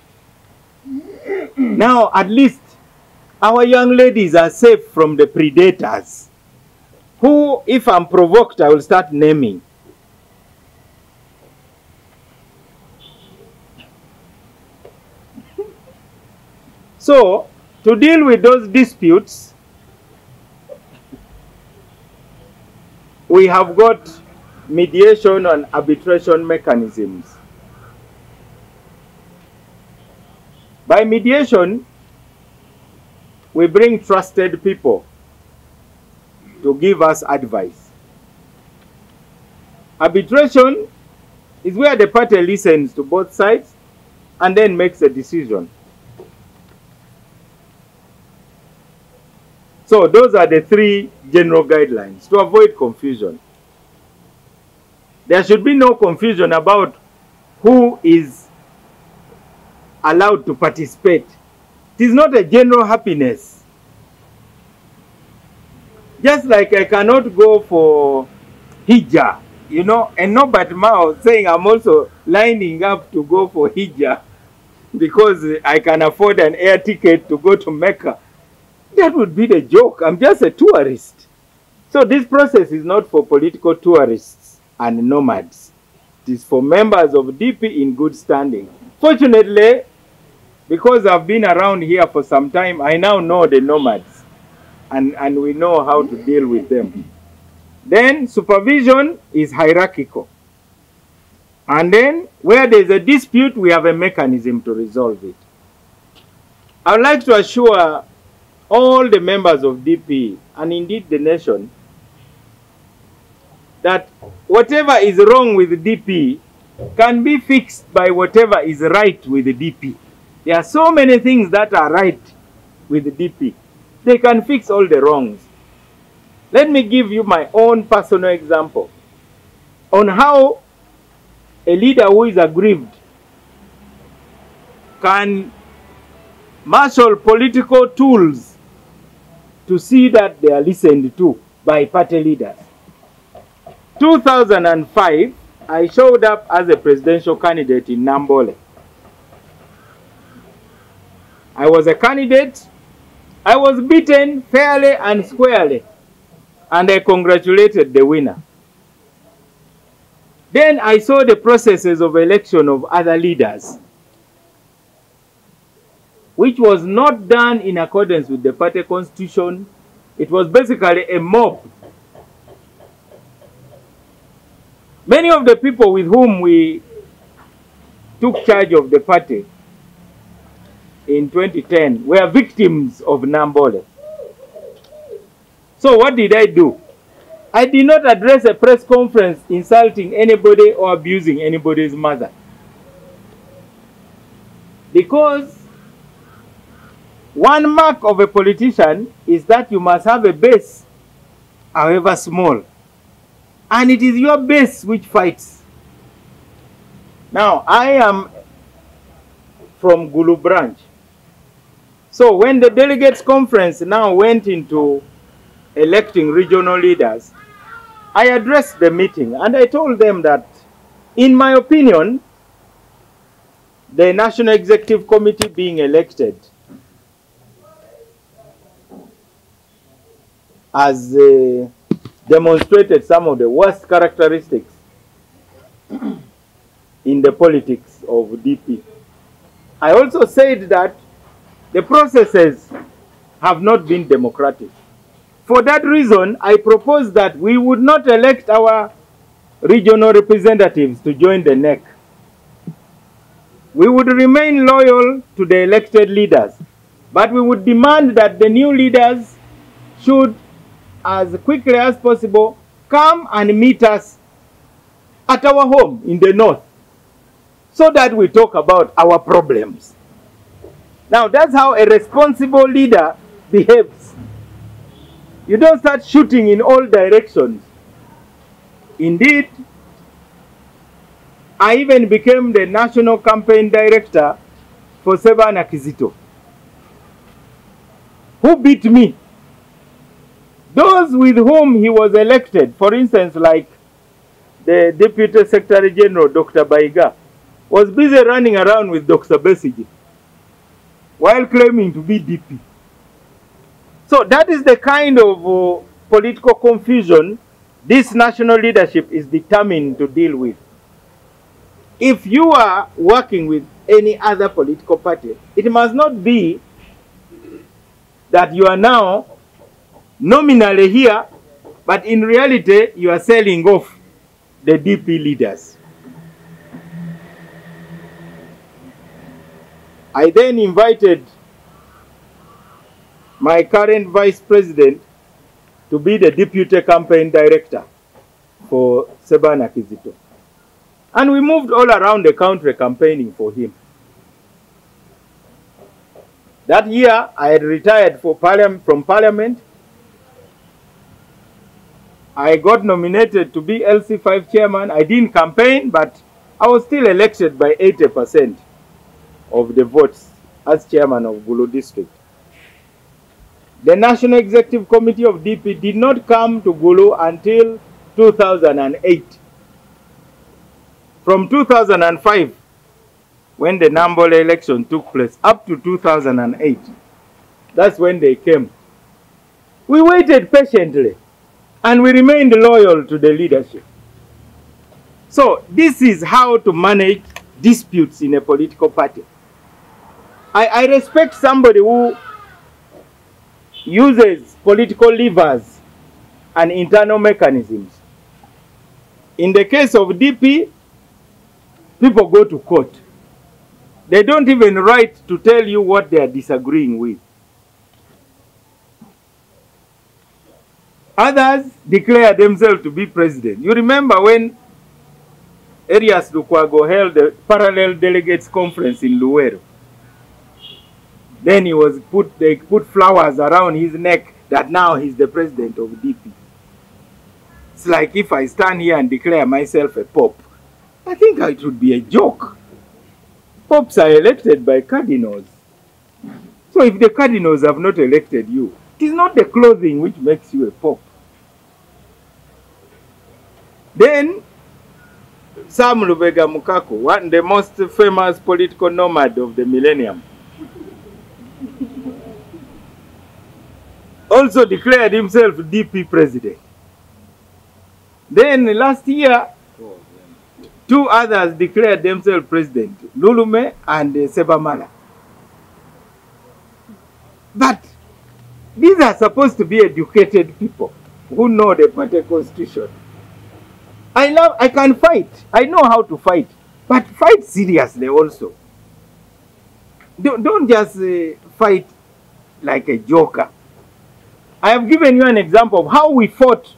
Now, at least, our young ladies are safe from the predators, who, if I'm provoked, I will start naming. So, to deal with those disputes, we have got mediation and arbitration mechanisms. By mediation, we bring trusted people to give us advice. Arbitration is where the party listens to both sides and then makes a decision. So those are the three general guidelines to avoid confusion. There should be no confusion about who is allowed to participate. It is not a general happiness. Just like I cannot go for hijab, you know, and NOBERT Mao saying I'm also lining up to go for hijab because I can afford an air ticket to go to Mecca. That would be the joke. I'm just a tourist. So this process is not for political tourists and nomads. It is for members of DP in good standing. Fortunately, because I've been around here for some time, I now know the nomads, and we know how to deal with them. Then supervision is hierarchical. And then where there's a dispute, we have a mechanism to resolve it. I would like to assure all the members of DP, and indeed the nation, that whatever is wrong with DP can be fixed by whatever is right with the DP. There are so many things that are right with the DP. They can fix all the wrongs. Let me give you my own personal example on how a leader who is aggrieved can marshal political tools to see that they are listened to by party leaders. 2005, I showed up as a presidential candidate in Nambole. I was a candidate. I was beaten fairly and squarely, and I congratulated the winner. Then I saw the processes of election of other leaders, which was not done in accordance with the party constitution. It was basically a mob. Many of the people with whom we took charge of the party in 2010 were victims of Nambole. So what did I do? I did not address a press conference insulting anybody or abusing anybody's mother. Because one mark of a politician is that you must have a base, however small. And it is your base which fights. Now, I am from Gulu branch. So when the delegates conference now went into electing regional leaders, I addressed the meeting and I told them that, in my opinion, the National Executive Committee being elected has demonstrated some of the worst characteristics in the politics of DP. I also said that the processes have not been democratic. For that reason, I proposed that we would not elect our regional representatives to join the NEC. We would remain loyal to the elected leaders, but we would demand that the new leaders should, as quickly as possible, come and meet us at our home in the north, so that we talk about our problems. Now, that's how a responsible leader behaves. You don't start shooting in all directions. Indeed, I even became the national campaign director for Sebana Kizito. Who beat me? Those with whom he was elected, for instance, like the Deputy Secretary General, Dr. Baiga, was busy running around with Dr. Besige while claiming to be DP. So that is the kind of political confusion this national leadership is determined to deal with. If you are working with any other political party, it must not be that you are now nominally here, but in reality you are selling off the DP leaders. I then invited my current vice president to be the deputy campaign director for Sebana Kizito. And we moved all around the country campaigning for him. That year, I had retired from parliament. I got nominated to be LC5 chairman. I didn't campaign, but I was still elected by 80% of the votes as chairman of Gulu district. The National Executive Committee of DP did not come to Gulu until 2008. From 2005, when the Nambole election took place, up to 2008, that's when they came. We waited patiently, and we remained loyal to the leadership. So this is how to manage disputes in a political party. I respect somebody who uses political levers and internal mechanisms. In the case of DP, people go to court. They don't even write to tell you what they are disagreeing with. Others declare themselves to be president. You remember when Elias Lukwago held the parallel delegates conference in Luwero? Then they put flowers around his neck that now he's the president of DP. It's like if I stand here and declare myself a pope. I think it would be a joke. Popes are elected by cardinals. So if the cardinals have not elected you, it is not the clothing which makes you a pope. Then, Sam Lubega Mukaku, the most famous political nomad of the millennium, also declared himself DP president. Then last year, two others declared themselves president, Lulume and Sebamala. But these are supposed to be educated people who know the party constitution. I can fight. I know how to fight. But fight seriously also. Don't just fight like a joker. I have given you an example of how we fought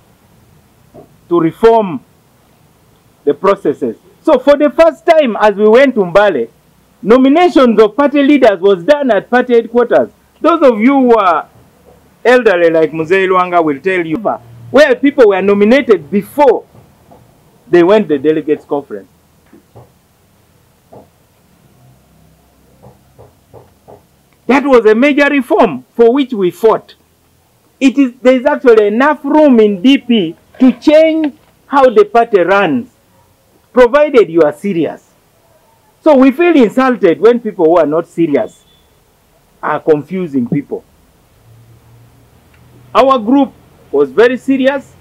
to reform the processes. So for the first time as we went to Mbale, nominations of party leaders was done at party headquarters. Those of you who are elderly like Muzei Luanga will tell you, where people were nominated before they went to the delegates conference. That was a major reform for which we fought. There is actually enough room in DP to change how the party runs, provided you are serious. So we feel insulted when people who are not serious are confusing people. Our group was very serious.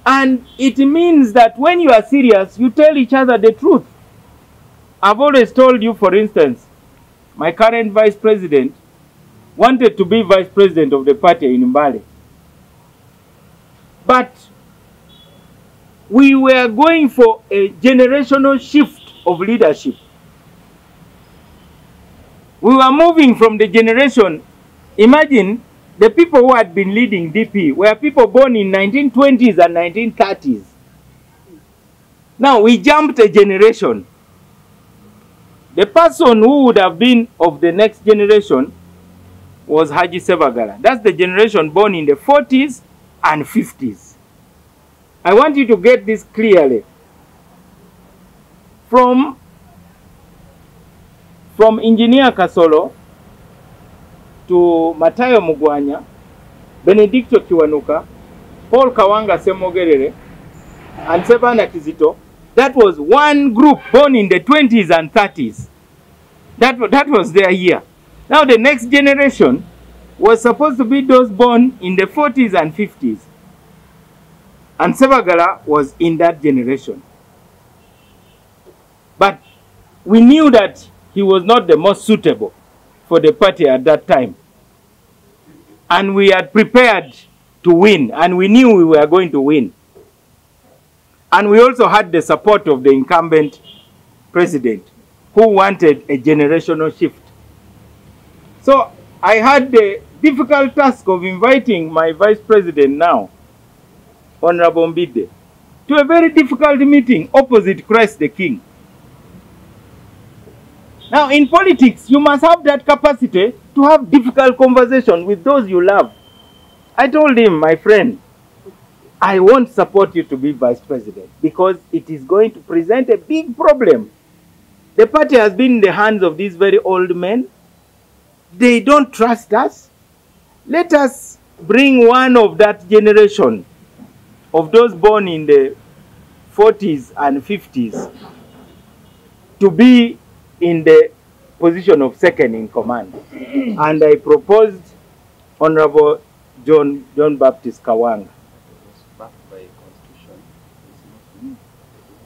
And it means that when you are serious, you tell each other the truth. I've always told you, for instance, my current vice president wanted to be vice president of the party in Mbale. But we were going for a generational shift of leadership. We were moving from the generation. Imagine the people who had been leading DP were people born in 1920s and 1930s. Now we jumped a generation. The person who would have been of the next generation was Haji Sebagala. That's the generation born in the 40s and 50s. I want you to get this clearly. from Engineer Kasolo to Matayo Mugwanya, Benedicto Kiwanuka, Paul Kawanga Semogerere, and Sebana Kizito, that was one group born in the 20s and 30s. That was their year. Now the next generation was supposed to be those born in the 40s and 50s. And Sebagala was in that generation. But we knew that he was not the most suitable for the party at that time. And we had prepared to win, and we knew we were going to win. And we also had the support of the incumbent president, who wanted a generational shift. So I had the difficult task of inviting my vice president now, Honorable Mbide, to a very difficult meeting opposite Christ the King. Now in politics, you must have that capacity to have difficult conversations with those you love. I told him, my friend, I won't support you to be vice president because it is going to present a big problem. The party has been in the hands of these very old men. They don't trust us. Let us bring one of that generation of those born in the 40s and 50s to be in the position of second in command. And I proposed Honorable John Baptist Kawanga.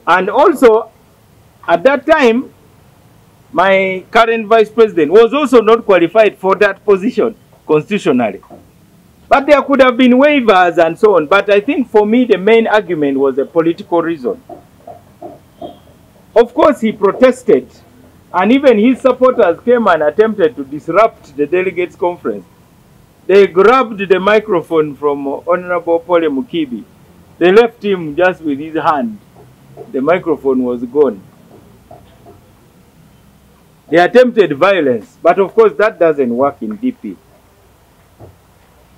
And also, at that time, my current vice president was also not qualified for that position constitutionally. But there could have been waivers and so on. But I think for me, the main argument was a political reason. Of course, he protested, and even his supporters came and attempted to disrupt the delegates' conference. They grabbed the microphone from Honorable Paul Mukibi. They left him just with his hand. The microphone was gone. They attempted violence, but of course that doesn't work in DP.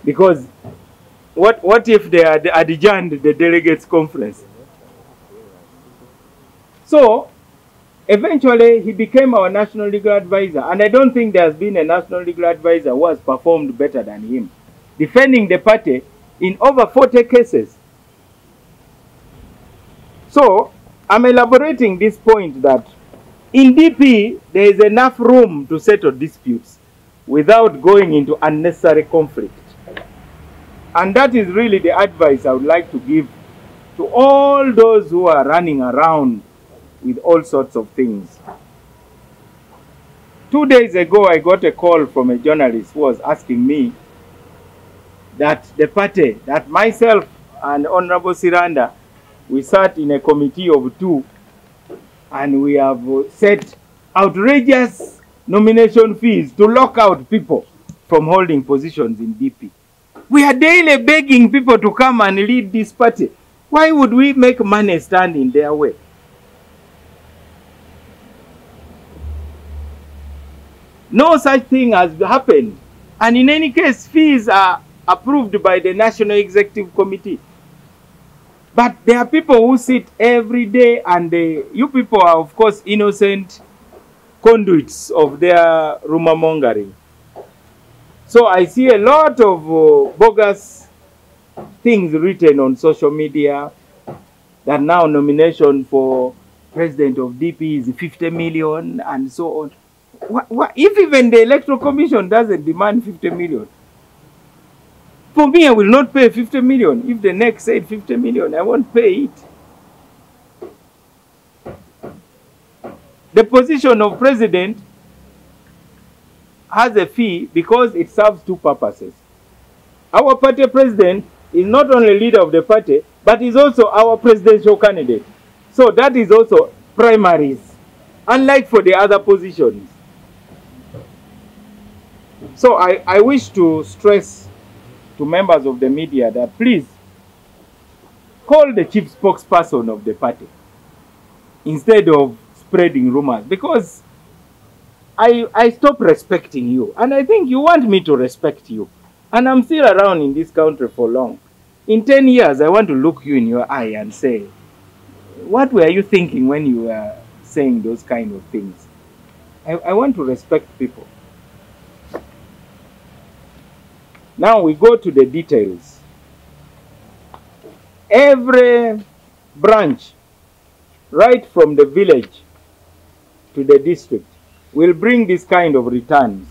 Because what if they had adjourned the delegates' conference? So eventually he became our national legal advisor, and I don't think there has been a national legal advisor who has performed better than him, defending the party in over 40 cases. So I'm elaborating this point that in DP, there is enough room to settle disputes without going into unnecessary conflict. And that is really the advice I would like to give to all those who are running around with all sorts of things. 2 days ago, I got a call from a journalist who was asking me that the party, that myself and Honorable Siranda, we sat in a committee of 2, and we have set outrageous nomination fees to lock out people from holding positions in DP. We are daily begging people to come and lead this party. Why would we make money stand in their way? No such thing has happened. And in any case, fees are approved by the National Executive Committee. But there are people who sit every day, and you people are, of course, innocent conduits of their rumor mongering. So I see a lot of bogus things written on social media that now nomination for president of DP is 50 million and so on. If even the Electoral Commission doesn't demand 50 million, for me, I will not pay 50 million. If the next said 50 million, I won't pay it. The position of president has a fee because it serves 2 purposes. Our party president is not only leader of the party, but is also our presidential candidate. So that is also primaries, unlike for the other positions. So I wish to stress to members of the media that please call the chief spokesperson of the party instead of spreading rumors, because I stopped respecting you, and I think you want me to respect you, and I'm still around in this country for long. In 10 years, I want to look you in your eye and say, what were you thinking when you were saying those kind of things. I want to respect people. Now we go to the details. Every branch, right from the village to the district, will bring this kind of returns.